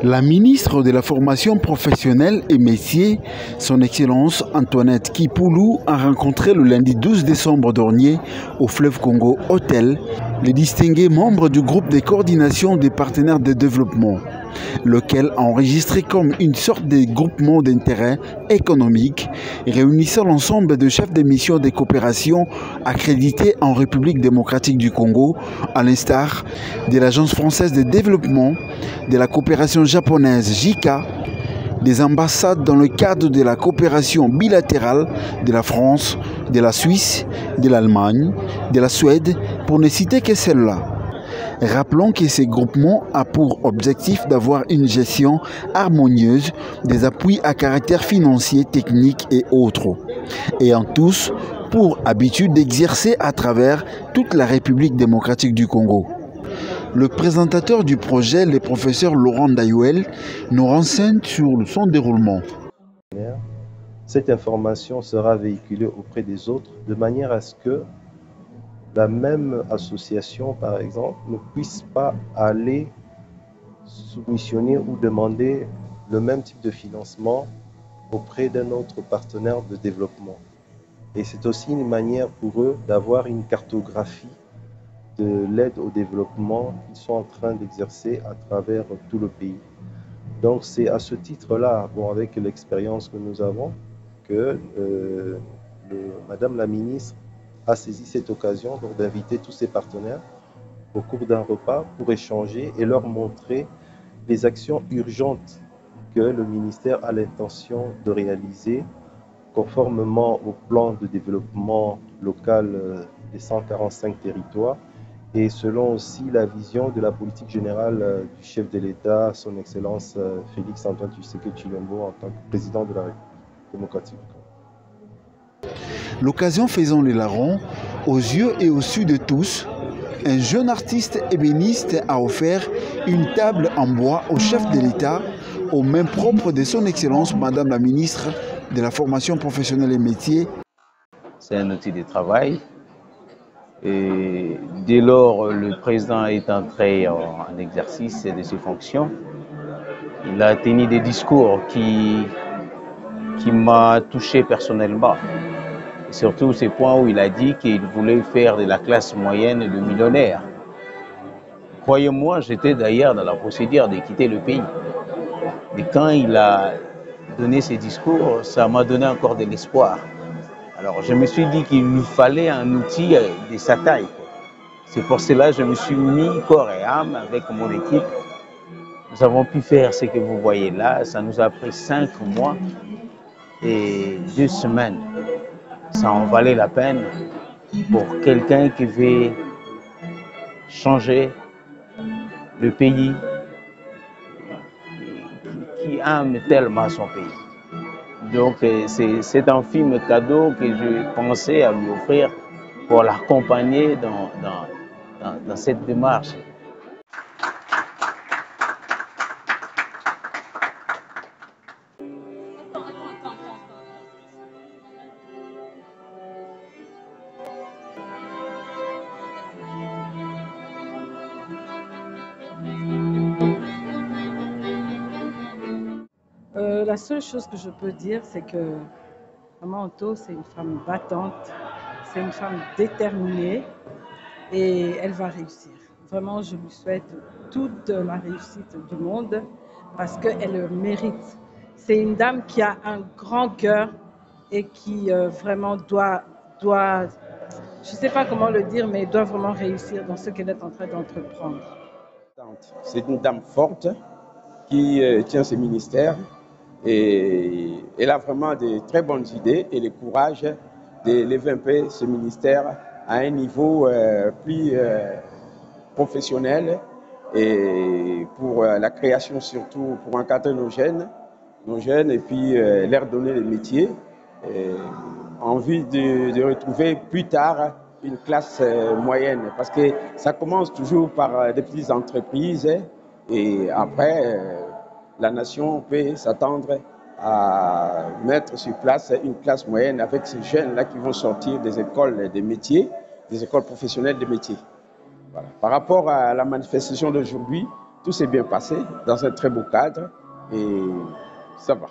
La ministre de la Formation professionnelle et métiers, son Excellence Antoinette Kipoulou, a rencontré le lundi 12 décembre dernier au Fleuve Congo Hôtel les distingués membres du groupe de coordination des partenaires de développement, lequel a enregistré comme une sorte de groupement d'intérêt économique réunissant l'ensemble de chefs de mission de coopération accrédités en République démocratique du Congo, à l'instar de l'Agence française de développement, de la coopération japonaise JICA, des ambassades dans le cadre de la coopération bilatérale de la France, de la Suisse, de l'Allemagne, de la Suède, pour ne citer que celle-là. Rappelons que ces groupements ont pour objectif d'avoir une gestion harmonieuse des appuis à caractère financier, technique et autres, ayant tous pour habitude d'exercer à travers toute la République démocratique du Congo. Le présentateur du projet, le professeur Laurent Dayouel, nous renseigne sur son déroulement. Cette information sera véhiculée auprès des autres de manière à ce que la même association, par exemple, ne puisse pas aller soumissionner ou demander le même type de financement auprès d'un autre partenaire de développement. Et c'est aussi une manière pour eux d'avoir une cartographie de l'aide au développement qu'ils sont en train d'exercer à travers tout le pays. Donc c'est à ce titre-là, avec l'expérience que nous avons, que Madame la ministre a saisi cette occasion d'inviter tous ses partenaires au cours d'un repas pour échanger et leur montrer les actions urgentes que le ministère a l'intention de réaliser conformément au plan de développement local des 145 territoires et selon aussi la vision de la politique générale du chef de l'État, son Excellence Félix Antoine Tshisekedi Tshilombo en tant que président de la République démocratique du Congo. L'occasion faisant les larrons, aux yeux et au su de tous, un jeune artiste ébéniste a offert une table en bois au chef de l'État, aux mains propres de son Excellence Madame la ministre de la Formation professionnelle et métiers. C'est un outil de travail. Et dès lors, le président est entré en exercice de ses fonctions. Il a tenu des discours qui m'ont touché personnellement. Et surtout ces points où il a dit qu'il voulait faire de la classe moyenne le millionnaire. Croyez-moi, j'étais d'ailleurs dans la procédure de quitter le pays. Et quand il a donné ces discours, ça m'a donné encore de l'espoir. Alors je me suis dit qu'il nous fallait un outil de sa taille. C'est pour cela que je me suis mis corps et âme avec mon équipe. Nous avons pu faire ce que vous voyez là. Ça nous a pris 5 mois et 2 semaines. Ça en valait la peine pour quelqu'un qui veut changer le pays, qui aime tellement son pays. Donc c'est un film cadeau que je pensais à lui offrir pour l'accompagner dans cette démarche. La seule chose que je peux dire, c'est que Maman Otto, c'est une femme battante, c'est une femme déterminée et elle va réussir. Vraiment, je lui souhaite toute la réussite du monde parce qu'elle le mérite. C'est une dame qui a un grand cœur et qui vraiment doit, je ne sais pas comment le dire, mais doit vraiment réussir dans ce qu'elle est en train d'entreprendre. C'est une dame forte qui tient ses ministères. Et elle a vraiment de très bonnes idées et le courage d'élever un peu ce ministère à un niveau plus professionnel et pour la création surtout, pour encadrer nos jeunes et puis leur donner les métiers en vue de retrouver plus tard une classe moyenne parce que ça commence toujours par des petites entreprises et après la nation peut s'attendre à mettre sur place une classe moyenne avec ces jeunes-là qui vont sortir des écoles des métiers, des écoles professionnelles des métiers. Voilà. Par rapport à la manifestation d'aujourd'hui, tout s'est bien passé dans un très beau cadre et ça va.